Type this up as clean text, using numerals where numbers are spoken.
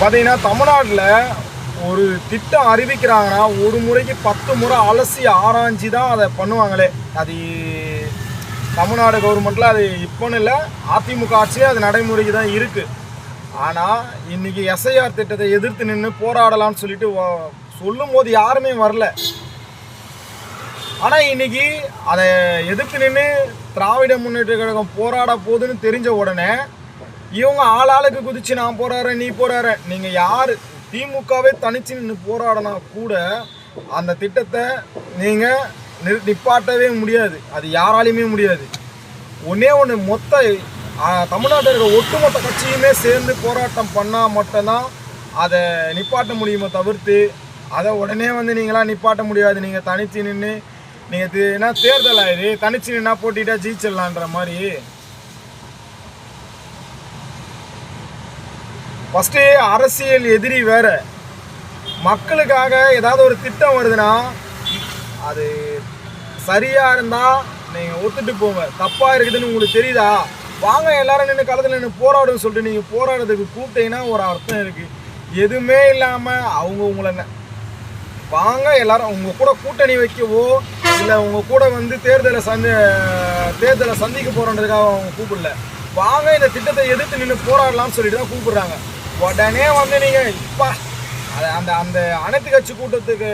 பார்த்தீங்கன்னா தமிழ்நாட்டில் ஒரு திட்டம் அறிவிக்கிறாங்கன்னா ஒரு முறைக்கு 10 முறை அலசி ஆராய்ச்சி தான் அதை பண்ணுவாங்களே. அது தமிழ்நாடு கவர்மெண்ட்டில் அது இப்போன்னு இல்லை, அதிமுக ஆட்சியே அது நடைமுறைக்கு தான் இருக்குது. ஆனால் இன்றைக்கி எஸ்ஐஆர் திட்டத்தை எதிர்த்து நின்று போராடலாம்னு சொல்லிட்டு சொல்லும் போது யாருமே வரல. ஆனால் இன்றைக்கி அதை எதிர்த்து நின்று திராவிட முன்னேற்ற கழகம் போராட போகுதுன்னு தெரிஞ்ச உடனே இவங்க ஆளாளுக்கு குதிச்சு நான் போராடுறேன் நீ போராடுற. நீங்கள் யார் திமுகவே தனிச்சு நின்று போராடினா கூட அந்த திட்டத்தை நீங்கள் நிப்பாட்டவே முடியாது. அது யாராலையுமே முடியாது. ஒன்றே ஒன்று, மொத்த தமிழ்நாட்டில் இருக்கிற ஒட்டுமொத்த கட்சியுமே சேர்ந்து போராட்டம் பண்ணால் மட்டும்தான் அதை நிப்பாட்ட முடியுமோ தவிர்த்து அதை உடனே நீங்களாம் நிப்பாட்ட முடியாது. நீங்கள் தனிச்சு நின்று நீங்கள் என்ன தேர்தல் ஆயிடு தனிச்சு நின்னா போட்டிட்டா ஜெயிச்சிடலான்ற மாதிரி. ஃபஸ்ட்டு அரசியல் எதிரி வேறு. மக்களுக்காக ஏதாவது ஒரு திட்டம் வருதுன்னா அது சரியாக இருந்தால் நீங்கள் ஒத்துட்டு போங்க. தப்பாக இருக்குதுன்னு உங்களுக்கு தெரியுதா, வாங்க எல்லாரும் நின்று களத்தில் நின்று போராடுன்னு சொல்லிட்டு நீங்கள் போராடுறதுக்கு கூப்பிட்டீங்கன்னா ஒரு அர்த்தம் இருக்குது. எதுவுமே இல்லாமல் அவங்க உங்களை வாங்க எல்லாரும் உங்கள் கூட கூட்டணி வைக்கவோ இல்லை உங்கள் கூட தேர்தலை சந்திக்க போகிறன்றதுக்காக அவங்க கூப்பிடல. வாங்க இந்த திட்டத்தை எதிர்த்து நின்று போராடலாம்னு சொல்லிட்டு தான் கூப்பிடுறாங்க. உடனே நீங்கள் இப்போ அந்த அந்த அனைத்து கட்சி கூட்டத்துக்கு